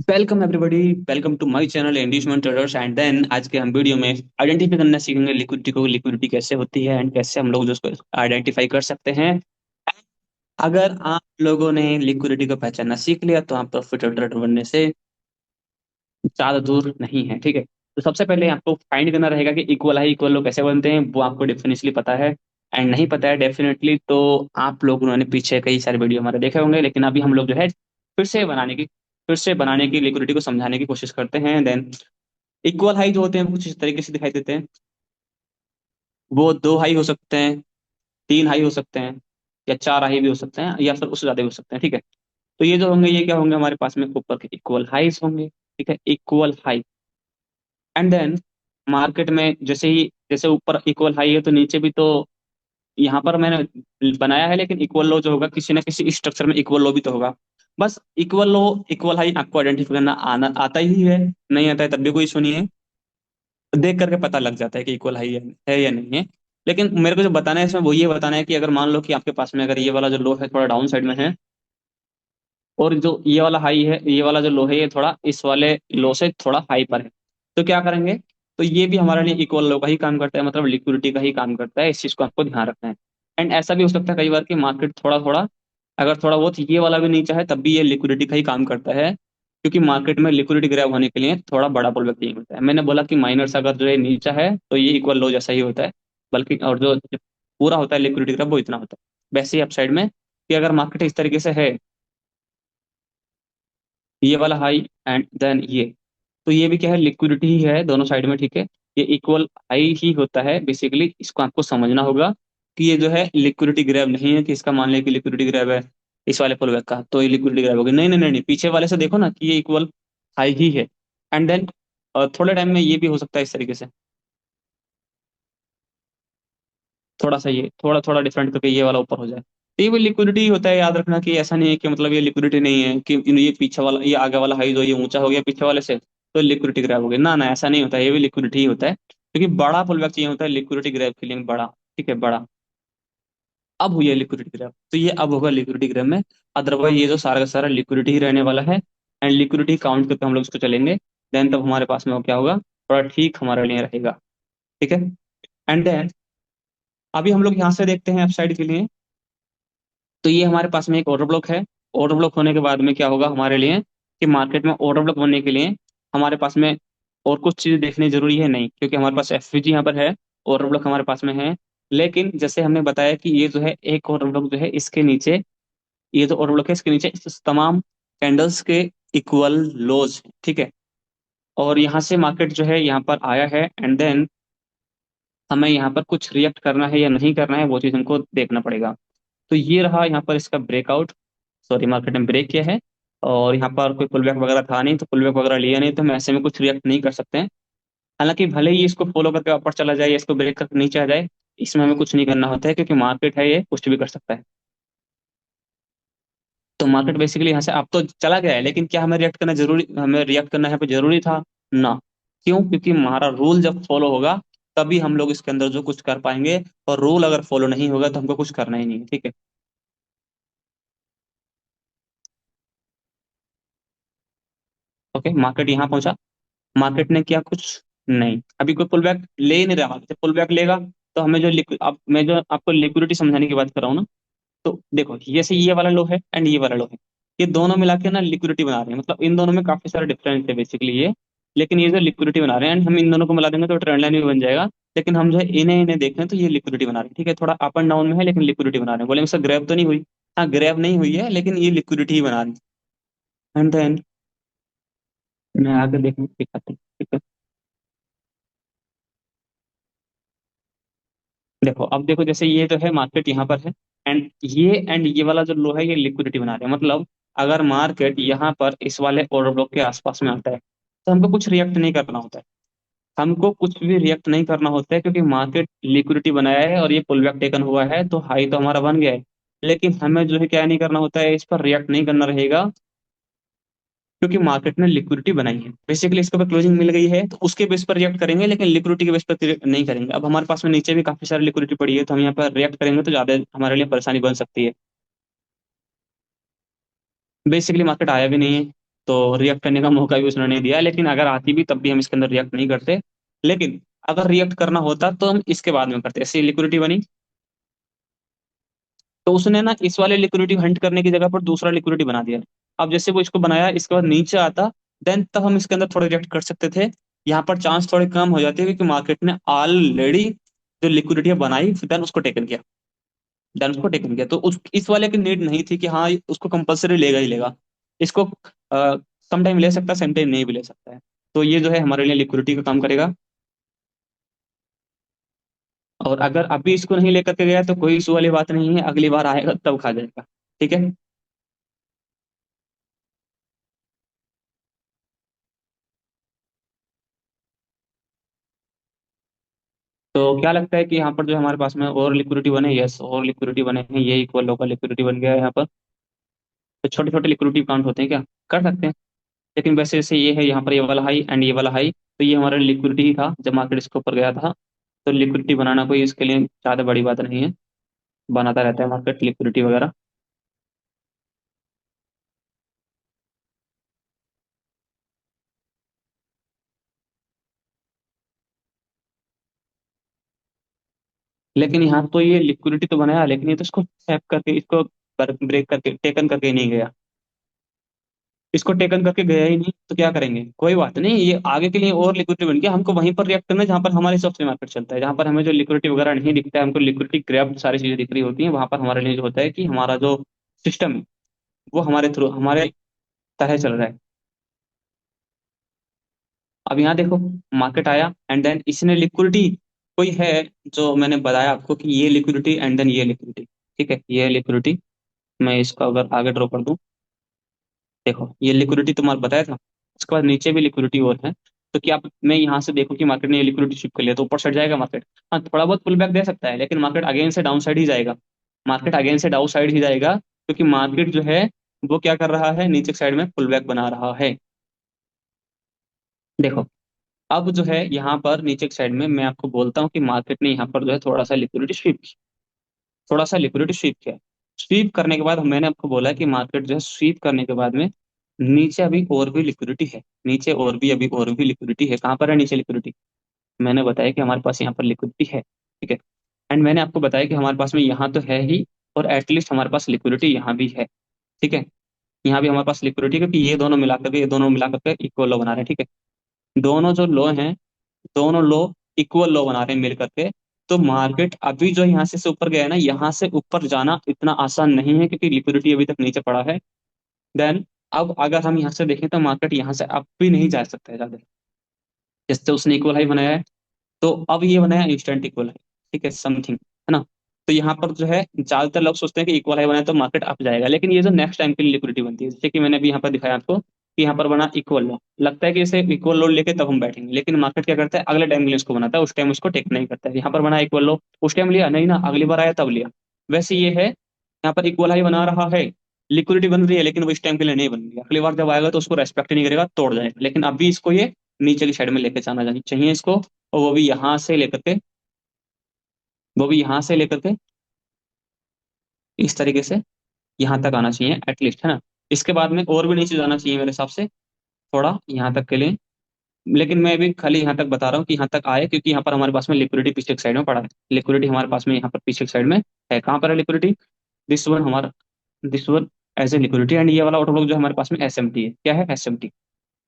Welcome everybody. Welcome to my channel इंडिशमन traders. And then आज के हम वीडियो में आइडेंटिफाई करना सीखेंगे लिक्विडिटी को, लिक्विडिटी कैसे होती है एंड कैसे हम लोग जो उसको आइडेंटिफाई कर सकते हैं। अगर आप लोगों ने लिक्विडिटी को पहचानना सीख लिया तो आप प्रॉफिट ट्रेडर बनने से ज्यादा दूर नहीं है। ठीक है, तो सबसे पहले आपको फाइंड करना रहेगा कि इक्वल हाई इक्वल लो कैसे बनते हैं, वो आपको डेफिनेटली पता है। एंड नहीं पता है डेफिनेटली तो आप लोगों ने पीछे कई सारे वीडियो हमारे देखे होंगे, लेकिन अभी हम लोग जो है फिर से बनाने की लिक्विडिटी को समझाने की कोशिश करते हैं। देन इक्वल हाई जो होते हैं वो कुछ इस तरीके से दिखाई देते हैं। वो दो हाई हो सकते हैं, तीन हाई हो सकते हैं, या चार हाई भी हो सकते हैं, या फिर उससे ज्यादा भी हो सकते हैं। ठीक है, तो ये जो होंगे ये क्या होंगे, हमारे पास में ऊपर के इक्वल हाइज होंगे। ठीक है, equal high. And then market में जैसे ऊपर इक्वल हाई है तो नीचे भी तो यहाँ पर मैंने बनाया है, लेकिन इक्वल लो जो होगा किसी ना किसी स्ट्रक्चर में इक्वल लो भी तो होगा। बस इक्वल लो इक्वल हाई आपको आइडेंटिफाई करना आना आता ही है। नहीं आता है तब भी कोई इशू नहीं है, देख करके पता लग जाता है कि इक्वल हाई है या नहीं है। लेकिन मेरे को जो बताना है इसमें वो ये बताना है कि अगर मान लो कि आपके पास में अगर ये वाला जो लो है थोड़ा डाउन साइड में है, और जो ये वाला हाई है, ये वाला जो लो है ये थोड़ा इस वाले लो से थोड़ा हाई पर है, तो क्या करेंगे, तो ये भी हमारे लिए इक्वल लो का ही काम करता है, मतलब लिक्विडिटी का ही काम करता है। इस चीज को आपको ध्यान रखना है। एंड ऐसा भी हो सकता है कई बार कि मार्केट थोड़ा थोड़ा, अगर थोड़ा बहुत ये वाला भी नीचा है तब भी ये लिक्विडिटी का ही काम करता है, क्योंकि मार्केट में लिक्विडिटी ग्रैब होने के लिए थोड़ा बड़ा पुल बैक चाहिए होता है। मैंने बोला कि माइनर्स अगर जो है नीचा है तो ये इक्वल लो जैसा ही होता है, बल्कि और जो पूरा होता है लिक्विडिटी ग्रैब वो इतना होता है। वैसे ही अपसाइड में कि अगर मार्केट इस तरीके से है, ये वाला हाई एंड देन ये, तो ये भी क्या है, लिक्विडिटी ही है दोनों साइड में। ठीक है, ये इक्वल हाई ही होता है बेसिकली। इसको आपको समझना होगा कि ये जो है लिक्विडिटी ग्रैब नहीं है कि इसका मान लिया कि लिक्विडिटी ग्रैब है इस वाले पुलबैक का तो ये लिक्विडिटी ग्रैब होगी। नहीं नहीं नहीं नहीं, पीछे वाले से देखो ना कि ये इक्वल हाई ही है। एंड देन थोड़े टाइम में ये भी हो सकता है इस तरीके से, थोड़ा सा ये थोड़ा थोड़ा डिफरेंट करके ये वाला ऊपर हो जाए, तो ये भी लिक्विडिटी होता है। याद रखना कि ऐसा नहीं है कि मतलब ये लिक्विडिटी नहीं है कि ये पीछे वाला ये आगे वाला हाई जो ये ऊंचा हो गया पीछे वाले से तो लिक्विडिटी ग्रैब हो गई। ना ना, ऐसा नहीं होता है, ये भी लिक्विडिटी ही होता है, क्योंकि बड़ा पुल बैक चाहिए होता है लिक्विडिटी ग्रैब के लिए, बड़ा। ठीक है, बड़ा। अब हुई है लिक्विडिटी ग्रैब, तो ये अब होगा लिक्विडिटी ग्रैब में। अदरवाइज ये जो सारा का सारा लिक्विडिटी ही रहने वाला है। एंड लिक्विडिटी काउंट करके हम लोग इसको चलेंगे, देन तब हमारे पास में वो क्या होगा, थोड़ा ठीक हमारे लिए रहेगा। ठीक है, एंड देन अभी हम लोग यहाँ से देखते हैं अपसाइड के लिए, तो ये हमारे पास में एक ऑर्डर ब्लॉक है। ऑर्डर ब्लॉक होने के बाद में क्या होगा हमारे लिए, कि मार्केट में ऑर्डर ब्लॉक बनने के लिए हमारे पास में और कुछ चीजें देखनी जरूरी है नहीं, क्योंकि हमारे पास एफवीजी यहाँ पर है, ऑर्डर ब्लॉक हमारे पास में है। लेकिन जैसे हमने बताया कि ये जो है एक ऑर्डर ब्लॉक जो है इसके नीचे, ये जो ऑर्डर ब्लॉक है इसके नीचे इस तमाम कैंडल्स के इक्वल लोज। ठीक है, और यहाँ से मार्केट जो है यहाँ पर आया है, एंड देन हमें यहाँ पर कुछ रिएक्ट करना है या नहीं करना है वो चीज हमको देखना पड़ेगा। तो ये रहा यहाँ पर इसका ब्रेकआउट, सॉरी मार्केट ने ब्रेक किया है, और यहाँ पर कोई पुलबैक वगैरह था नहीं तो पुलबैक वगैरह लिया नहीं, तो हम ऐसे में कुछ रिएक्ट नहीं कर सकते हैं। हालांकि भले ही इसको फॉलो करके ऊपर चला जाए या इसको ब्रेक करके नीचे आ जाए, इसमें हमें कुछ नहीं करना होता है, क्योंकि मार्केट है ये कुछ भी कर सकता है। तो मार्केट बेसिकली यहाँ से अब तो चला गया है, लेकिन क्या हमें रिएक्ट करना यहाँ पे जरूरी था ना? क्यों? क्योंकि हमारा रूल जब फॉलो होगा तभी हम लोग इसके अंदर जो कुछ कर पाएंगे, और रूल अगर फॉलो नहीं होगा तो हमको कुछ करना ही नहीं है। ठीक है, ओके, मार्केट यहाँ पहुंचा, मार्केट ने किया कुछ नहीं, अभी कोई पुल बैक ले ही नहीं रहा। जब पुल बैक लेगा तो हमें जो लिक्विड, अब मैं जो आपको लिक्विडिटी समझाने की बात कर रहा हूँ ना, तो देखो जैसे ये वाला लो है एंड ये वाला लो है, ये दोनों मिला के ना लिक्विडिटी बना रहे हैं, मतलब इन दोनों में काफी सारे डिफरेंस है बेसिकली ये। लेकिन ये जो लिक्विडिटी बना रहे हैं, एंड हम इन दोनों को मिला देंगे तो ट्रेंड लाइन भी बन जाएगा। लेकिन हम जो है इन्हें इन्हें देखें तो ये लिक्विडिटी बना रहे हैं। ठीक है, थोड़ा अप एंड डाउन में है लेकिन लिक्विडिटी बना रहे हैं। बोले सर ग्रैब तो नहीं हुई, हाँ ग्रैब नहीं हुई है लेकिन ये लिक्विडिटी ही बना रही है। एंड देन मैं आगे देखने दिखाता हूँ। ठीक है, देखो अब देखो जैसे ये जो है मार्केट यहाँ पर है, एंड ये वाला जो लो है ये लिक्विडिटी बना रहे हैं। मतलब अगर मार्केट यहाँ पर इस वाले ऑर्डर ब्लॉक के आसपास में आता है तो हमको कुछ रिएक्ट नहीं करना होता है, हमको कुछ भी रिएक्ट नहीं करना होता है, क्योंकि मार्केट लिक्विडिटी बनाया है और ये पुल बैक टेकन हुआ है तो हाई तो हमारा बन गया है। लेकिन हमें जो है क्या नहीं करना होता है, इस पर रिएक्ट नहीं करना रहेगा, क्योंकि मार्केट ने लिक्विडिटी बनाई है। बेसिकली इसके ऊपर क्लोजिंग मिल गई है तो उसके बेस पर रिएक्ट करेंगे, लेकिन लिक्विडिटी के बेस पर नहीं करेंगे। अब हमारे पास में नीचे भी काफी सारी लिक्विडिटी पड़ी है तो हम यहाँ पर रिएक्ट करेंगे तो ज्यादा हमारे लिए परेशानी बन सकती है। बेसिकली मार्केट आया भी नहीं है, तो रिएक्ट करने का मौका भी उसने नहीं दिया, लेकिन अगर आती भी तब भी हम इसके अंदर रिएक्ट नहीं करते। लेकिन अगर रिएक्ट करना होता तो हम इसके बाद में करते। ऐसी लिक्विडिटी बनी, तो उसने ना इस वाले लिक्विडिटी हंट करने की जगह पर दूसरा लिक्विडिटी बना दिया। अब जैसे वो इसको बनाया, इसके बाद नीचे आता, देन तब हम इसके अंदर थोड़े रिएक्ट कर सकते थे। यहाँ पर चांस थोड़े कम हो जाते हैं क्योंकि मार्केट ने ऑलरेडी जो लिक्विडिटी बनाई, देन उसको टेकन किया। देन उसको टेकन किया, तो उस इस वाले की नीड नहीं थी कि हाँ उसको कंपलसरी लेगा ही लेगा। इसको सम टाइम ले सकता है, सम टाइम नहीं भी ले सकता है। तो ये जो है हमारे लिए लिक्विडिटी का काम करेगा। और अगर अभी इसको नहीं लेकर के गया तो कोई इशू वाली बात नहीं है, अगली बार आएगा तब खा जाएगा। ठीक है। तो क्या लगता है कि यहाँ पर जो हमारे पास में और लिक्विडिटी बने? यस, और लिक्विडिटी बने हैं, ये इक्वल लोकल लिक्विडिटी बन गया है यहाँ पर। तो छोटे छोटे लिक्विडिटी काउंट होते हैं क्या? कर सकते हैं। लेकिन वैसे जैसे ये है यहाँ पर, ये वाला हाई एंड ये वाला हाई, तो ये हमारा लिक्विडिटी ही था जब मार्केट इसके ऊपर गया था। तो लिक्विडिटी बनाना कोई इसके लिए ज़्यादा बड़ी बात नहीं है, बनाता रहता है मार्केट लिक्विडिटी वगैरह। लेकिन यहाँ तो ये लिक्विडिटी तो बनाया, लेकिन ये तो इसको टैप करके, इसको ब्रेक करके, टेकन करके नहीं गया। इसको टेकन करके गया ही नहीं, तो क्या करेंगे? कोई बात नहीं, ये आगे के लिए और लिक्विडिटी बन गया। हमको वहीं पर रिएक्ट करना है जहां पर हमारे हिसाब से मार्केट चलता है, जहां पर हमें जो लिक्विडिटी वगैरह नहीं दिखता है, हमको लिक्विडिटी ग्रैब सारी चीजें दिख रही होती हैं, वहां पर हमारे लिए जो होता है कि हमारा जो सिस्टम है वो हमारे थ्रू, हमारे तरह चल रहा है। अब यहाँ देखो, मार्केट आया एंड देन इसने लिक्विडिटी, कोई है जो मैंने बताया आपको कि ये लिक्विडिटी एंड देन ये लिक्विडिटी, ठीक है, ये लिक्विडिटी, मैं इसका अगर आगे ड्रॉ कर दूं, देखो ये लिक्विडिटी तुम्हारा बताया था। उसके बाद नीचे भी लिक्विडिटी और है। तो क्या मैं यहाँ से देखूं कि मार्केट ने ये लिक्विडिटी शिफ्ट कर लिया तो ऊपर चढ़ जाएगा मार्केट? हाँ, थोड़ा बहुत पुल बैक दे सकता है, लेकिन मार्केट अगेन से डाउन साइड ही जाएगा। मार्केट अगेन से डाउन साइड ही जाएगा, क्योंकि मार्केट जो है वो क्या कर रहा है, नीचे साइड में पुल बैक बना रहा है। देखो, अब जो है यहाँ पर नीचे की साइड में मैं आपको बोलता हूँ कि मार्केट ने यहाँ पर जो है थोड़ा सा लिक्विडिटी स्वीप, थोड़ा सा लिक्विडिटी स्वीप किया। स्वीप करने के बाद मैंने आपको बोला कि मार्केट जो है स्वीप करने के बाद में नीचे अभी और भी लिक्विडिटी है, नीचे और भी अभी और भी लिक्विडिटी है। कहाँ पर है नीचे लिक्विडिटी? मैंने बताया कि हमारे पास यहाँ पर लिक्विडिटी है, ठीक है। एंड मैंने आपको बताया कि हमारे पास में यहाँ तो है ही, और एटलीस्ट हमारे पास लिक्विडिटी यहाँ भी है, ठीक है। यहाँ भी हमारे पास लिक्विडिटी, क्योंकि ये दोनों मिला करके इक्वल लो बना रहे हैं, ठीक है। दोनों जो लो हैं, दोनों लो इक्वल लो बना रहे हैं मिल करके। तो मार्केट अभी जो यहाँ से ऊपर गया है ना, यहाँ से ऊपर जाना इतना आसान नहीं है, क्योंकि लिक्विडिटी अभी तक नीचे पड़ा है। देन अब अगर हम यहाँ से देखें तो मार्केट यहाँ से अब भी नहीं जा सकता है ज्यादा। जैसे उसने इक्वल हाई बनाया है, तो अब ये बनाया इंस्टेंट इक्वल हाई, ठीक है, समथिंग, है ना। तो यहाँ पर जो है ज्यादातर लोग सोचते हैं कि इक्वल हाई बनाए तो मार्केट अप जाएगा, लेकिन ये जो नेक्स्ट टाइम के लिए लिक्विडिटी बनती है, जैसे कि मैंने अभी यहाँ पर दिखाया आपको कि यहाँ पर बना इक्वल लो, लगता है कि इसे इक्वल लो लेके तब हम बैठेंगे, लेकिन मार्केट क्या करता है, अगले टाइम के लिए इसको बनाता है, उस टाइम उसको टेक नहीं करता है। यहाँ पर बना इक्वल लो, उस टाइम लिया नहीं ना, अगली बार आया तब लिया। वैसे ये है, यहाँ पर इक्वल हाई बना रहा है, लिक्विडिटी बन रही है, लेकिन वो इस टाइम के लिए नहीं बन रही है। अगली बार जब आएगा तो उसको रेस्पेक्ट नहीं करेगा, तोड़ जाएगा। लेकिन अभी इसको ये नीचे की साइड में लेके जाना चाहिए इसको, और वो भी यहाँ से लेकर के, वो भी यहाँ से लेकर के इस तरीके से यहाँ तक आना चाहिए एटलीस्ट, है ना। इसके बाद में और भी नीचे जाना चाहिए मेरे हिसाब से, थोड़ा यहाँ तक के लिए। लेकिन मैं भी खाली यहाँ तक बता रहा हूँ कि यहाँ तक आए, क्योंकि यहाँ पर हमारे पास में लिक्विडिटी पीछे की साइड में पड़ा है। लिक्विडिटी हमारे पास में यहाँ पर पीछे की साइड में है। कहाँ पर है लिक्विडिटी? दिस वन हमारा, this one as a liquidity, and ये वाला ऑटो ब्लॉक जो हमारे पास में एस एम टी है। क्या है? S M T.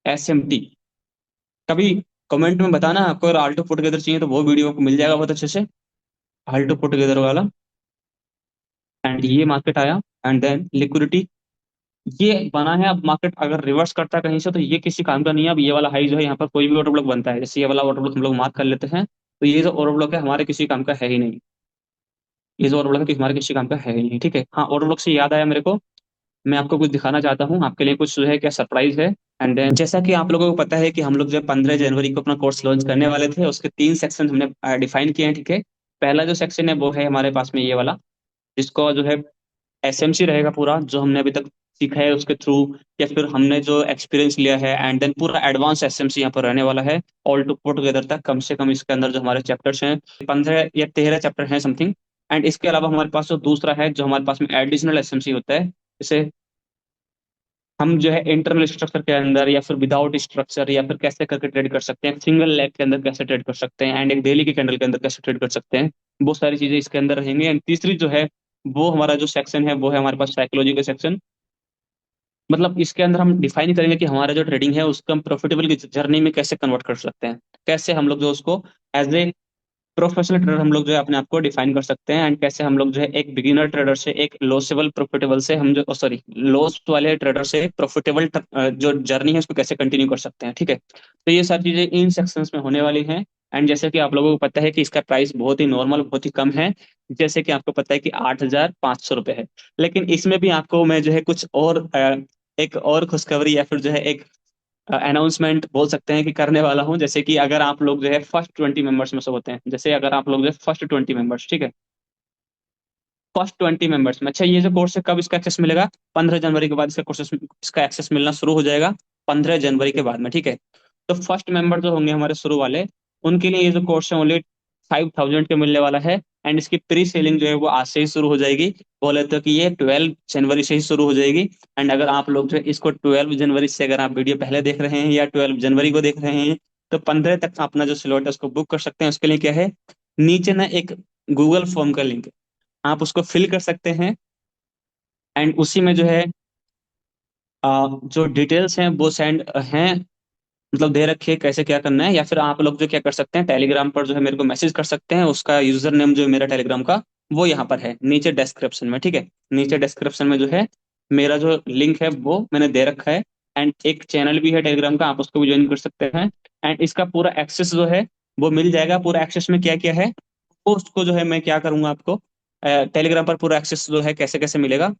S M T. कभी कमेंट में बताना, आपको अगर आल्टो पुट टुगेदर चाहिए तो वो वीडियो को मिल जाएगा बहुत अच्छे से, आल्टो पुट टुगेदर वाला। एंड ये मार्केट आया एंड देन लिक्विडिटी ये बना है। अब मार्केट अगर रिवर्स करता है कहीं से तो ये किसी काम का नहीं है। अब ये वाला हाई जो है, यहाँ पर कोई भी ऑर्डर ब्लॉक बनता है, जैसे ये वाला ऑर्डर ब्लॉक हम लोग मार्क कर लेते हैं, तो ये जो ऑर्डर ब्लॉक है हमारे किसी काम का है ही नहीं। ये जो ऑर्डर ब्लॉक है कि हमारे किसी काम का है ही नहीं, ठीक है। हाँ, ऑर्डर ब्लॉक से याद आया मेरे को, मैं आपको कुछ दिखाना चाहता हूँ, आपके लिए कुछ जो है क्या सरप्राइज है। एंड देन जैसा कि आप लोगों को पता है कि हम लोग जो 15 जनवरी को अपना कोर्स लॉन्च करने वाले थे, उसके 3 सेक्शन हमने डिफाइन किए हैं, ठीक है। पहला जो सेक्शन है वो है हमारे पास में ये वाला, जिसको जो है एसएमसी रहेगा पूरा, जो हमने अभी तक सीखा है उसके थ्रू, या फिर हमने जो एक्सपीरियंस लिया है। एंड देन पूरा एडवांस एसएमसी यहाँ पर रहने वाला है, ऑल टू पुट टुगेदर तक। कम से कम इसके अंदर जो हमारे चैप्टर्स हैं 15 या 13 चैप्टर हैं समथिंग। एंड इसके अलावा हमारे पास जो दूसरा है, जो हमारे पास में एडिशनल एसएमसी होता है, जैसे हम जो है इंटरनल स्ट्रक्चर के अंदर या फिर विदाउट स्ट्रक्चर या फिर कैसे करके ट्रेड कर सकते हैं, सिंगल लेग के अंदर कैसे ट्रेड कर सकते हैं, एंड एक डेली के कैंडल के अंदर कैसे ट्रेड कर सकते हैं, वो सारी चीजें इसके अंदर रहेंगी। एंड तीसरी जो है वो हमारा जो सेक्शन है वो है हमारे पास साइकोलॉजी का सेक्शन। मतलब इसके अंदर हम डिफाइन करेंगे कि हमारा जो ट्रेडिंग है उसको हम प्रॉफिटेबल की जर्नी में कैसे कन्वर्ट कर सकते हैं, कैसे हम लोग जो उसको एज ए प्रोफेशनल ट्रेडर हम लोग जो है अपने आप को डिफाइन कर सकते हैं, एंड कैसे हम लोग जो है एक बिगिनर ट्रेडर से एक लॉसेबल प्रॉफिटेबल से हम जो सॉरी लॉस वाले ट्रेडर से प्रॉफिटेबल जो जर्नी है उसको कैसे कंटिन्यू कर सकते हैं। ठीक है, तो ये सारी चीजें इन सेक्शंस में होने वाली हैं। एंड जैसे कि आप लोगों को पता है कि इसका प्राइस बहुत ही नॉर्मल, बहुत ही कम है। जैसे कि आपको पता है कि 8,500 रुपये है। लेकिन इसमें भी आपको मैं जो है कुछ और एक और खुशखबरी या फिर जो है एक अनाउंसमेंट बोल सकते हैं कि करने वाला हूँ। जैसे कि अगर आप लोग जो है फर्स्ट 20 मेंबर्स में से होते हैं, जैसे अगर आप लोग जो है फर्स्ट 20 मेंबर्स, ठीक है, फर्स्ट 20 मेंबर्स में, अच्छा ये जो कोर्स है कब इसका एक्सेस मिलेगा? 15 जनवरी के बाद इसका कोर्सेस इसका एक्सेस मिलना शुरू हो जाएगा, 15 जनवरी के बाद में। ठीक है, तो फर्स्ट मेंबर जो होंगे हमारे शुरू वाले, उनके लिए ये जो कोर्स है ओनली 5,000 के मिलने वाला है। एंड इसकी प्री सेलिंग जो है वो आज से ही शुरू हो जाएगी। बोले तो कि ये 12 जनवरी से ही शुरू हो जाएगी। एंड अगर आप लोग जो है इसको 12 जनवरी से अगर आप वीडियो पहले देख रहे हैं या 12 जनवरी को देख रहे हैं, तो 15 तक अपना जो स्लॉट है उसको बुक कर सकते हैं। उसके लिए क्या है, नीचे ना एक गूगल फॉर्म का लिंक है, आप उसको फिल कर सकते हैं। एंड उसी में जो है जो डिटेल्स हैं वो सेंड हैं, मतलब दे रखिए कैसे क्या करना है। या फिर आप लोग जो क्या कर सकते हैं, टेलीग्राम पर जो है मेरे को मैसेज कर सकते हैं। उसका यूजर नेम जो है मेरा टेलीग्राम का वो यहाँ पर है नीचे डिस्क्रिप्शन में। ठीक है, नीचे डिस्क्रिप्शन में जो है मेरा जो लिंक है वो मैंने दे रखा है। एंड एक चैनल भी है टेलीग्राम का, आप उसको भी ज्वाइन कर सकते हैं। एंड इसका पूरा एक्सेस जो है वो मिल जाएगा। पूरा एक्सेस में क्या क्या है वो उसको जो है मैं क्या करूंगा आपको, टेलीग्राम पर पूरा एक्सेस जो है कैसे कैसे मिलेगा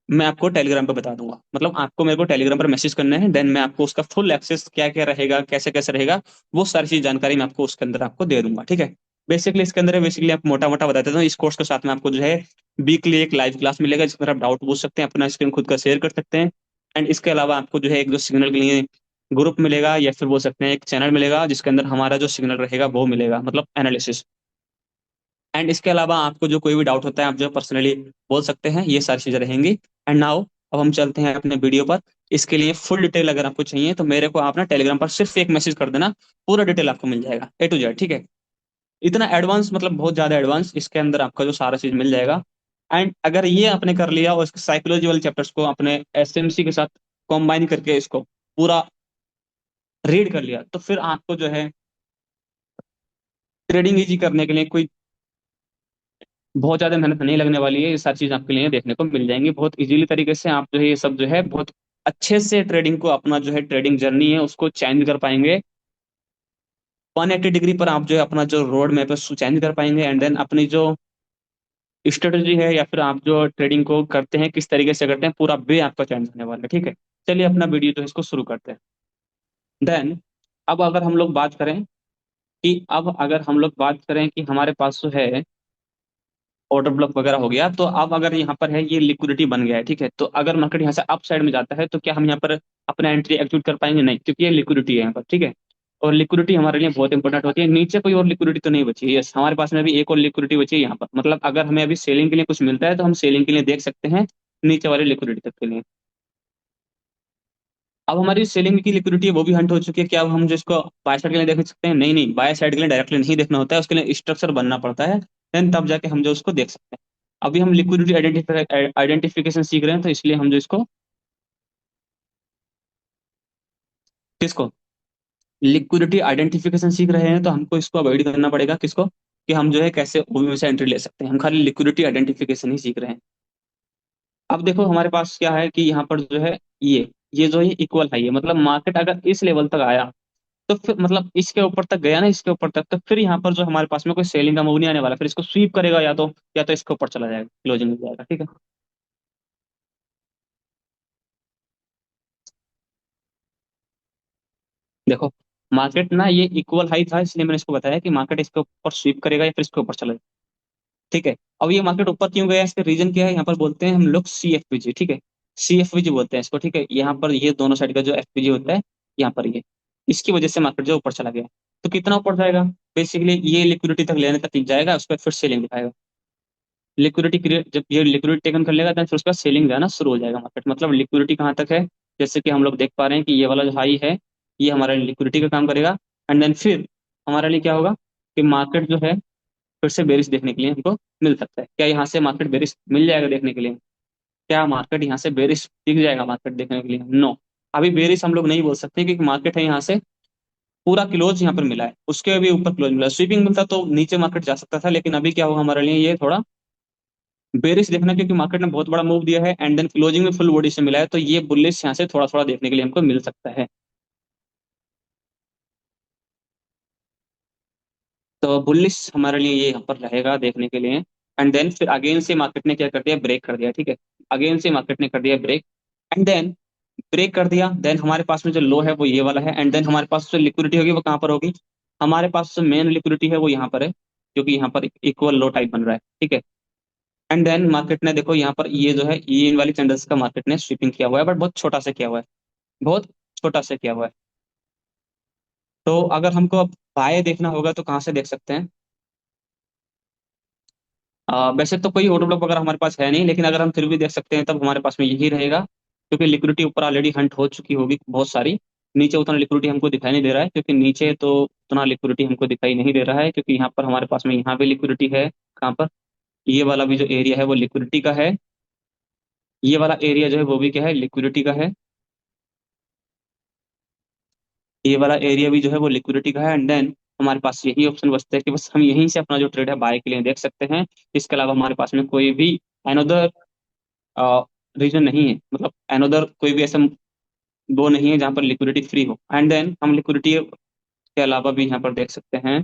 मैं आपको टेलीग्राम पे बता दूंगा। मतलब आपको मेरे को टेलीग्राम पर मैसेज करना है, देन मैं आपको उसका फुल एक्सेस क्या क्या रहेगा, कैसे कैसे रहेगा, वो सारी चीज जानकारी मैं आपको उसके अंदर आपको दे दूंगा। ठीक है, बेसिकली इसके अंदर बेसिकली आप मोटा मोटा बता देता हूँ। इस कोर्स के साथ में आपको जो है वीकली एक लाइव क्लास मिलेगा जिस पर आप डाउट पूछ सकते हैं, अपना स्क्रीन खुद का शेयर कर सकते हैं। एंड इसके अलावा आपको जो है एक जो सिग्नल के लिए ग्रुप मिलेगा या फिर बोल सकते हैं एक चैनल मिलेगा जिसके अंदर हमारा जो सिग्नल रहेगा वो मिलेगा, मतलब एनालिसिस। एंड इसके अलावा आपको जो कोई भी डाउट होता है आप जो पर्सनली बोल सकते हैं, ये सारी चीजें रहेंगी। एंड नाउ अब हम चलते हैं अपने वीडियो पर। इसके लिए फुल डिटेल अगर आपको चाहिए तो मेरे को आप ना टेलीग्राम पर सिर्फ एक मैसेज कर देना, पूरा डिटेल आपको मिल जाएगा A to Z। ठीक है, इतना एडवांस मतलब बहुत ज्यादा एडवांस इसके अंदर आपका जो सारा चीज मिल जाएगा। एंड अगर ये आपने कर लिया और इसके साइकोलॉजी वाले चैप्टर्स को अपने SMC के साथ कॉम्बाइन करके इसको पूरा रीड कर लिया, तो फिर आपको जो है ट्रेडिंग इजी करने के लिए कोई बहुत ज्यादा मेहनत नहीं लगने वाली है। ये सारी चीज आपके लिए देखने को मिल जाएंगी बहुत इजीली तरीके से। आप जो है ये सब जो है बहुत अच्छे से ट्रेडिंग को अपना जो है ट्रेडिंग जर्नी है उसको चेंज कर पाएंगे। 180 डिग्री पर आप जो है अपना जो रोड मैप है उसको चेंज कर पाएंगे। एंड देन अपनी जो स्ट्रेटजी है या फिर आप जो ट्रेडिंग को करते हैं किस तरीके से करते हैं, पूरा वे आपका चेंज होने वाला है। ठीक है, चलिए अपना वीडियो जो है इसको शुरू करते हैं। देन अब अगर हम लोग बात करें कि हमारे पास जो है ऑर्डर ब्लॉक वगैरह हो गया, तो अब अगर यहाँ पर है ये लिक्विडिटी बन गया है। ठीक है, तो अगर मार्केट यहाँ से अप साइड में जाता है तो क्या हम यहाँ पर अपना एंट्री एग्जीक्यूट कर पाएंगे? नहीं, क्योंकि ये लिक्विडिटी है यहाँ पर। ठीक है, और लिक्विडिटी हमारे लिए बहुत इंपॉर्टेंट होती है। नीचे कोई और लिक्विडिटी तो नहीं बची है, यस हमारे पास में भी एक और लिक्विडिटी बची है यहाँ पर। मतलब अगर हमें अभी सेलिंग के लिए कुछ मिलता है तो हम सेलिंग के लिए देख सकते हैं नीचे वाली लिक्विडिटी तक के लिए। अब हमारी सेलिंग की लिक्विडिटी है वो भी हंट हो चुकी है, क्या अब हम जो इसको बाय साइड के लिए देख सकते हैं? नहीं नहीं, बाय साइड के लिए डायरेक्टली नहीं देखना होता है, उसके लिए स्ट्रक्चर बनना पड़ता है। देन तब जाके हम जो उसको देख सकते हैं। अभी हम लिक्विडिटी आइडेंटिफिकेशन सीख रहे हैं, तो इसलिए हम जो इसको किसको लिक्विडिटी आइडेंटिफिकेशन सीख रहे हैं तो हमको इसको अवॉइड करना पड़ेगा। किसको? कि हम जो है कैसे ओबी से एंट्री ले सकते हैं, हम खाली लिक्विडिटी आइडेंटिफिकेशन ही सीख रहे हैं। अब देखो हमारे पास क्या है कि यहाँ पर जो है ये जो है इक्वल हाई है। मतलब मार्केट अगर इस लेवल तक आया तो फिर मतलब इसके ऊपर तक गया ना, इसके ऊपर तक, तो फिर यहाँ पर जो हमारे पास में कोई सेलिंग का मूव नहीं आने वाला, फिर इसको स्वीप करेगा या तो इसके ऊपर चला जाएगा, क्लोजिंग हो जाएगा। ठीक है, देखो मार्केट ना ये इक्वल हाई था इसलिए मैंने इसको बताया कि मार्केट इसके ऊपर स्वीप करेगा या फिर इसके ऊपर चला जाएगा। ठीक है, अब ये मार्केट ऊपर क्यों गया इसका रीजन क्या है? यहाँ पर बोलते हैं हम लोग CFPG। ठीक है, CFPG बोलते हैं इसको। ठीक है, यहाँ पर ये दोनों साइड का जो FPG होता है, यहाँ पर ये इसकी वजह से मार्केट जो ऊपर चला गया। तो कितना ऊपर जाएगा? बेसिकली ये लिक्विडिटी तक लेने तक जाएगा, उस पर फिर सेलिंग दिखाएगा। लिक्विडिटी क्रिएट, जब ये लिक्विडिटी टेकन कर लेगा तो फिर उसका सेलिंग जाना शुरू हो जाएगा मार्केट। मतलब लिक्विडिटी कहाँ तक है? जैसे कि हम लोग देख पा रहे हैं कि ये वाला जो हाई है ये हमारे लिक्विडिटी का काम करेगा। एंड देन फिर हमारे लिए क्या होगा कि मार्केट जो है फिर से बेरिश देखने के लिए हमको मिल सकता है। क्या यहाँ से मार्केट बेरिश मिल जाएगा देखने के लिए? क्या मार्केट यहाँ से बेरिश दिख जाएगा मार्केट देखने के लिए? नो। अभी बेरिश हम लोग नहीं बोल सकते क्योंकि मार्केट है यहाँ से पूरा क्लोज यहाँ पर मिला है, उसके भी ऊपर क्लोज मिला है। स्वीपिंग मिलता तो नीचे मार्केट जा सकता था, लेकिन अभी क्या होगा हमारे लिए ये थोड़ा बेरिश देखना, क्योंकि मार्केट ने बहुत बड़ा मूव दिया है एंड देन क्लोजिंग में फुल बॉडी से मिला है, तो ये बुलिश यहाँ से थोड़ा थोड़ा देखने के लिए हमको मिल सकता है। तो बुलिश हमारे लिए ये यहाँ पर रहेगा देखने के लिए। एंड देन फिर अगेन से मार्केट ने क्या कर दिया, ब्रेक कर दिया, ठीक है। अगेन से मार्केट ने कर दिया ब्रेक। एंड देन ब्रेक कर दिया, देन हमारे पास में जो लो है वो ये वाला है। एंड देन हमारे पास जो लिक्विडिटी होगी वो कहाँ पर होगी? हमारे पास जो मेन लिक्विडिटी है वो यहाँ पर है, क्योंकि यहाँ पर इक्वल लो टाइप बन रहा है, ठीक है। एंड देन मार्केट ने देखो यहाँ पर ये जो है ये इन वाली कैंडल्स का मार्केट ने स्वीपिंग किया हुआ है, बट बहुत छोटा सा किया हुआ है, बहुत छोटा सा किया हुआ है। तो अगर हमको अब बाय देखना होगा तो कहाँ से देख सकते हैं? वैसे तो कोई ऑर्डर ब्लॉक वगैरह हमारे पास है नहीं, लेकिन अगर हम फिर भी देख सकते हैं तब हमारे पास में यही रहेगा, क्योंकि लिक्विडिटी ऊपर ऑलरेडी हंट हो चुकी होगी बहुत सारी। नीचे उतना लिक्विडिटी हमको दिखाई नहीं दे रहा है, क्योंकि नीचे तो उतना लिक्विडिटी हमको दिखाई नहीं दे रहा है, क्योंकि यहाँ पर हमारे पास में यहाँ भी लिक्विडिटी है। कहाँ पर? ये वाला भी जो एरिया है वो लिक्विडिटी का है। ये वाला एरिया जो है वो भी क्या है, लिक्विडिटी का है। ये वाला एरिया भी जो है वो लिक्विडिटी का है। एंड देन हमारे पास यही ऑप्शन बचता है कि बस हम यहीं से अपना जो ट्रेड है बाय के लिए देख सकते हैं। इसके अलावा हमारे पास में कोई भी अनदर रीजन नहीं है, मतलब अनदर कोई भी ऐसा वो नहीं है जहाँ पर लिक्विडिटी फ्री हो। एंड देन हम लिक्विडिटी के अलावा भी यहाँ पर देख सकते हैं।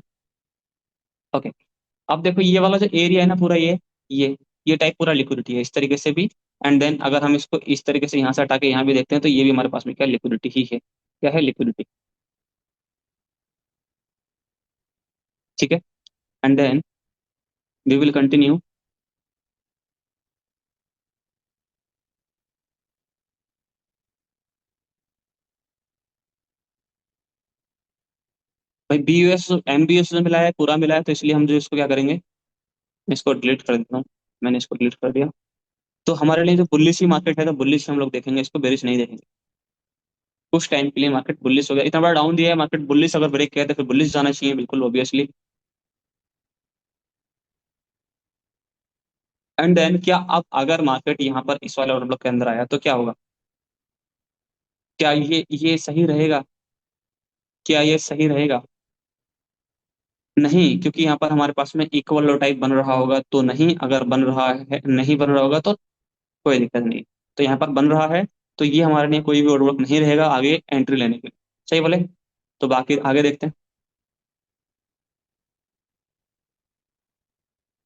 ओके, अब देखो ये वाला जो एरिया है ना पूरा, ये ये टाइप पूरा लिक्विडिटी है इस तरीके से भी। एंड देन अगर हम इसको इस तरीके से यहाँ से हटा के यहाँ भी देखते हैं तो ये भी हमारे पास में क्या लिक्विडिटी ही है, क्या है, लिक्विडिटी, ठीक है। And then we will continue. भाई B U S M B S मिला है, पूरा मिला है, तो इसलिए हम जो इसको क्या करेंगे, मैं इसको डिलीट कर देता हूँ। मैंने इसको डिलीट कर दिया। तो हमारे लिए जो बुलिश ही मार्केट है तो बुलिश हम लोग देखेंगे, इसको बेरिश नहीं देखेंगे। कुछ टाइम के लिए मार्केट बुलिश हो गया, इतना बड़ा डाउन दिया है मार्केट, बुलिश अगर ब्रेक किया तो फिर बुलिश जाना चाहिए बिल्कुल ऑब्वियसली। एंड देन क्या अब अगर मार्केट यहाँ पर इस वाले ऑर्डर ब्लॉक के अंदर आया तो क्या होगा? क्या ये सही रहेगा? क्या ये सही रहेगा? नहीं, क्योंकि यहाँ पर हमारे पास में इक्वल लो टाइप बन रहा होगा तो नहीं, अगर बन रहा है, नहीं बन रहा होगा तो कोई दिक्कत नहीं। तो यहाँ पर बन रहा है तो ये हमारे लिए कोई भी ऑर्डर ब्लॉक नहीं रहेगा आगे एंट्री लेने के लिए, सही बोले? तो बाकी आगे देखते हैं।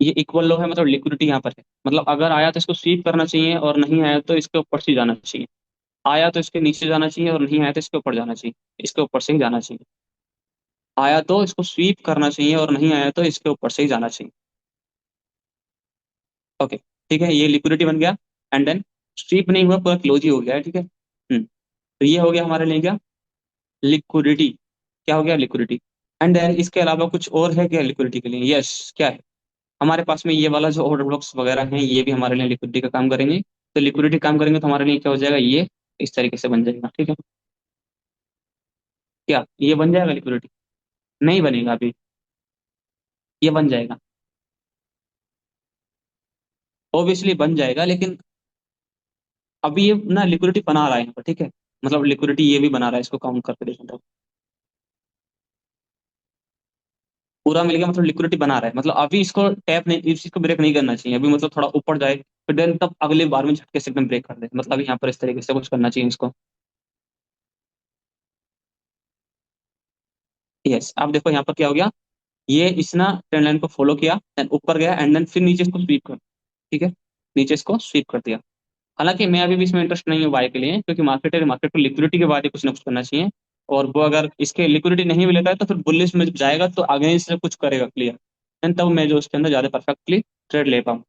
ये इक्वल लो है, मतलब लिक्विडिटी यहाँ पर है, मतलब अगर आया तो इसको स्वीप करना चाहिए और नहीं आया तो इसके ऊपर से जाना चाहिए। आया तो इसके नीचे जाना चाहिए और नहीं आया तो इसके ऊपर जाना चाहिए, इसके ऊपर से ही जाना चाहिए। आया तो इसको स्वीप करना चाहिए और नहीं आया तो इसके ऊपर से ही जाना चाहिए। ओके, ठीक है, ये लिक्विडिटी बन गया। एंड देन स्वीप नहीं हुआ, पूरा क्लोज ही हो गया है, ठीक है। तो ये हो गया हमारे लिए क्या, लिक्विडिटी। क्या हो गया, लिक्विडिटी। एंड देन इसके अलावा कुछ और है क्या लिक्विडिटी के लिए? यस, क्या है, हमारे पास में ये वाला जो ऑर्डर ब्लॉक्स वगैरह हैं ये भी हमारे लिए लिक्विडिटी का काम करेंगे। तो लिक्विडिटी काम करेंगे तो हमारे लिए क्या हो जाएगा, ये इस तरीके से बन जाएगा, ठीक है। क्या ये बन जाएगा लिक्विडिटी? नहीं बनेगा अभी, ये बन जाएगा, ऑब्वियसली बन जाएगा, लेकिन अभी ये ना लिक्विडिटी बना रहा है यहाँ पर, ठीक है। मतलब लिक्विडिटी ये भी बना रहा है, इसको काउंट करके देखना तो पूरा मिल गया, मतलब लिक्विडिटी बना रहा है, मतलब अभी इसको टैप नहीं, इसको ब्रेक नहीं करना चाहिए अभी, मतलब थोड़ा ऊपर जाए फिर देन तब अगले बार में झटके से एकदम ब्रेक कर दे, मतलब यहाँ पर इस तरीके से कुछ करना चाहिए इसको। यस, अब देखो यहाँ पर क्या हो गया, ये इस ना ट्रेंड लाइन को फॉलो किया, देन ऊपर गया एंड देन फिर नीचे इसको स्वीप कर, ठीक है, नीचे इसको स्वीप कर दिया। हालांकि मैं अभी भी इसमें इंटरेस्ट नहीं हूँ बाय के लिए, क्योंकि मार्केट है, मार्केट को लिक्विडिटी के बाद ही कुछ ना कुछ करना चाहिए। और वो अगर इसके लिक्विडिटी नहीं मिलेगा है तो फिर बुलिश में जब जाएगा तो अगेंस्ट से कुछ करेगा क्लियर, एंड तब मैं जो उसके अंदर ज्यादा परफेक्टली ट्रेड ले पाऊँ।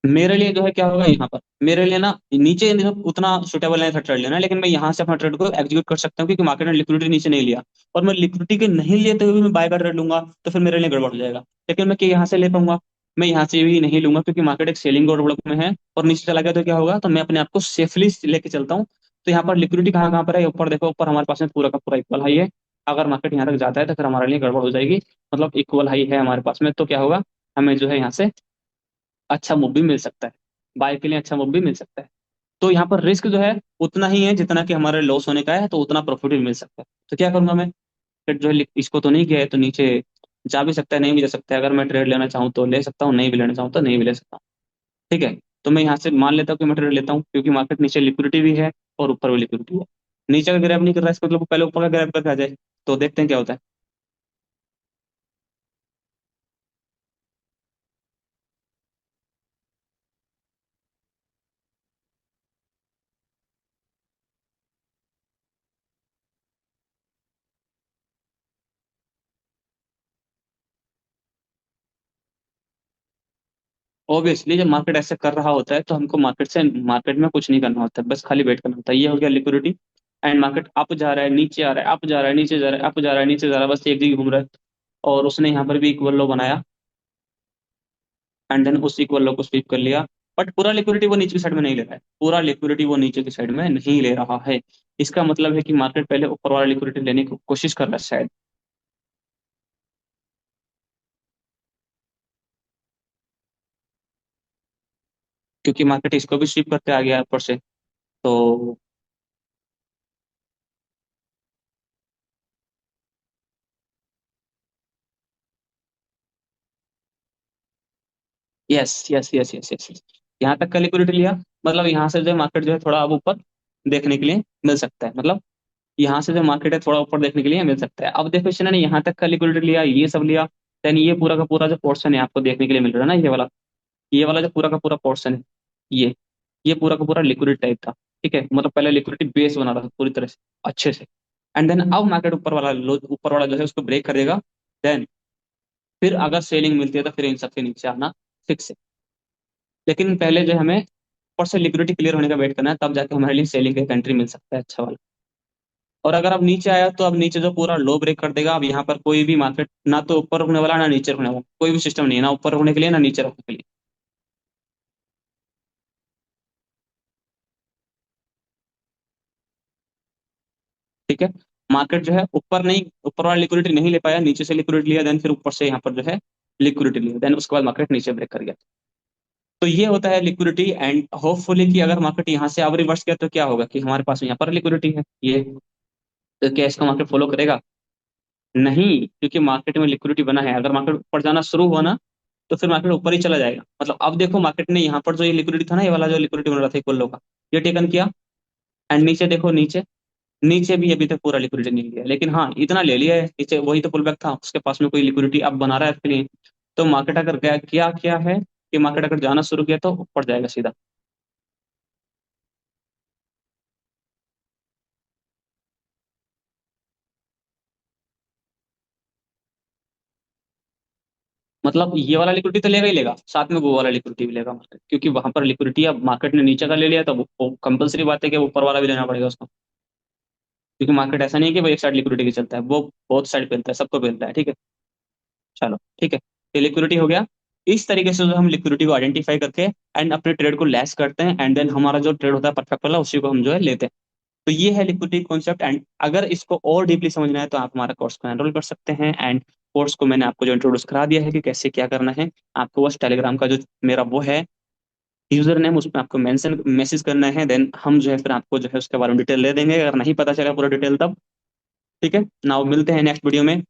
मेरे लिए जो है क्या होगा यहाँ पर, मेरे लिए ना नीचे उतना सुटेबल नहीं था ट्रेड लेना, लेकिन मैं यहाँ से अपना ट्रेड को एग्जीक्यूट कर सकता हूँ, क्योंकि मार्केट ने लिक्विडिटी नीचे नहीं लिया। और मैं लिक्विडिटी के नहीं लेते हुए भी मैं बाय का ट्रेड लूंगा तो फिर मेरे लिए गड़बड़ हो जाएगा, लेकिन मैं यहाँ से ले पाऊंगा। मैं यहाँ से भी नहीं लूंगा क्योंकि मार्केट एक सेलिंग और ब्लॉक में है, और नीचे चला गया तो क्या होगा, तो मैं अपने आप को सेफली लेके चलता हूँ। तो यहाँ पर लिक्विडिटी कहाँ कहाँ पर है, ऊपर देखो, ऊपर हमारे पास में पूरा का पूरा इक्वल हाई है। अगर मार्केट यहाँ तक जाता है तो फिर हमारे लिए गड़बड़ हो जाएगी। मतलब इक्वल हाई है हमारे पास में, तो क्या होगा, हमें जो है यहाँ से अच्छा मूव भी मिल सकता है, बाय के लिए अच्छा मूव भी मिल सकता है। तो यहाँ पर रिस्क जो है उतना ही है जितना कि हमारे लॉस होने का है, तो उतना प्रॉफिट भी मिल सकता है। तो क्या करूंगा मैं, ट्रेड जो है इसको तो नहीं किया है, तो नीचे जा भी सकता है, नहीं भी जा सकता है। अगर मैं ट्रेड लेना चाहूँ तो ले सकता हूँ, नहीं भी लेना चाहूँ तो नहीं भी ले सकता हूँ। ठीक है। तो मैं यहाँ से मान लेता हूँ कि मैं ट्रेड लेता हूँ, क्योंकि मार्केट नीचे लिक्विडिटी भी है और ऊपर भी लिक्विडिटी है। नीचे का ग्रैब नहीं कर रहा है, इसका मतलब पहले ऊपर का ग्रैब करके आ जाए। तो देखते हैं क्या होता है। ऑब्वियसली जब मार्केट ऐसे कर रहा होता है तो हमको मार्केट में कुछ नहीं करना होता है, बस खाली वेट करना होता है। ये हो गया लिक्विडिटी। एंड मार्केट अप जा रहा है, नीचे आ रहा है, अप जा रहा है, नीचे जा रहा है, अप जा रहा है, नीचे जा रहा है, बस एक जगह घूम रहा है। और उसने यहाँ पर भी इक्वल लो बनाया, एंड देन उस इक्वल लो को स्वीप कर लिया। बट पूरा लिक्विडिटी वो नीचे की साइड में नहीं ले रहा है, पूरा लिक्विडिटी वो नीचे की साइड में नहीं ले रहा है। इसका मतलब है कि मार्केट पहले ऊपर वाला लिक्विडिटी लेने की कोशिश कर रहा है शायद। क्योंकि मार्केट इसको भी स्वीप करके आ गया ऊपर से। तो yes yes yes yes yes yes, यहाँ तक का लिक्विडिटी लिया। मतलब यहाँ से जो मार्केट जो है थोड़ा अब ऊपर देखने के लिए मिल सकता है। मतलब यहाँ से जो मार्केट है थोड़ा ऊपर देखने के लिए मिल सकता है। अब देखो इसने यहाँ तक का लिक्विडिटी लिया, ये सब लिया। देन ये पूरा का पूरा जो पोर्शन है आपको देखने के लिए मिल रहा है ना, ये वाला जो पूरा का पूरा पोर्शन है, ये ये पूरा का पूरा लिक्विडिटी टाइप था। ठीक है, मतलब पहले लिक्विडिटी बेस बना रहा था पूरी तरह से अच्छे से। एंड देन अब मार्केट ऊपर वाला जो है उसको ब्रेक कर देगा। देन फिर अगर सेलिंग मिलती है तो फिर इन सबके नीचे आना फिक्स है। लेकिन पहले जो है हमें ऊपर से लिक्विडिटी क्लियर होने का वेट करना है, तब जाके हमारे लिए सेलिंग का एंट्री मिल सकता है अच्छा वाला। और अगर अब नीचे आया तो अब नीचे जो पूरा लो ब्रेक कर देगा। अब यहाँ पर कोई भी मार्केट ना तो ऊपर रुकने वाला ना नीचे रुकने वाला, कोई भी सिस्टम नहीं है, ना ऊपर रुकने के लिए ना नीचे रुकने के लिए। ठीक है। मार्केट जो है ऊपर नहीं, ऊपर वाला लिक्विडिटी नहीं ले पाया, नीचे से लिक्विडिटी लिया, देन फिर ऊपर से यहाँ पर जो है लिक्विडिटी लिया, देन उसके बाद मार्केट नीचे ब्रेक कर गया। तो ये होता है लिक्विडिटी। एंड होपफुली कि अगर मार्केट यहाँ से अब रिवर्स किया तो क्या होगा कि हमारे पास यहाँ पर लिक्विडिटी है ये। तो क्या इसका मार्केट फॉलो करेगा? नहीं, क्योंकि मार्केट में लिक्विडिटी बना है। अगर मार्केट ऊपर जाना शुरू हुआ ना तो फिर मार्केट ऊपर ही चला जाएगा। मतलब अब देखो मार्केट ने यहाँ पर जो ये लिक्विडिटी था ना, ये वाला जो लिक्विडिटी बन रहा था इक्वल लो का, ये टेकन किया। एंड नीचे देखो, नीचे नीचे भी अभी तक पूरा लिक्विडिटी नहीं लिया, लेकिन हाँ इतना ले लिया है नीचे, वही तो पुल बैक था, उसके पास में कोई लिक्विडिटी अब बना रहा है इसके लिए। तो मार्केट अगर गया, क्या क्या है कि मार्केट अगर जाना शुरू किया तो ऊपर जाएगा सीधा। मतलब ये वाला लिक्विडिटी तो लेगा ही लेगा, साथ में वो वाला लिक्विडिटी भी लेगा मार्केट, क्योंकि वहां पर लिक्विडिटी अब मार्केट ने नीचे का ले लिया, तो वो कंपलसरी बात है कि ऊपर वाला भी लेना पड़ेगा उसको। क्योंकि मार्केट ऐसा नहीं है कि वो एक साइड लिक्विडिटी की चलता है, वो बहुत साइड पेलता है, सबको पेलता है। ठीक है। चलो ठीक है, ये लिक्विडिटी हो गया। इस तरीके से जो हम लिक्विडिटी को आइडेंटिफाई करके एंड अपने ट्रेड को लेस करते हैं, एंड देन हमारा जो ट्रेड होता है परफेक्ट वाला, उसी को हम जो है लेते हैं। तो ये है लिक्विडिटी कॉन्सेप्ट। एंड अगर इसको और डीपली समझना है तो आप हमारा कोर्स को एनरोल कर सकते हैं। एंड कोर्स को मैंने आपको जो इंट्रोड्यूस करा दिया है कि कैसे क्या करना है। आपको बस टेलीग्राम का जो मेरा वो है यूजर नेम, उसमें आपको मेंशन मैसेज करना है। देन हम जो है फिर आपको जो है उसके बारे में डिटेल दे देंगे, अगर नहीं पता चला पूरा डिटेल तब। ठीक है, नाउ मिलते हैं नेक्स्ट वीडियो में।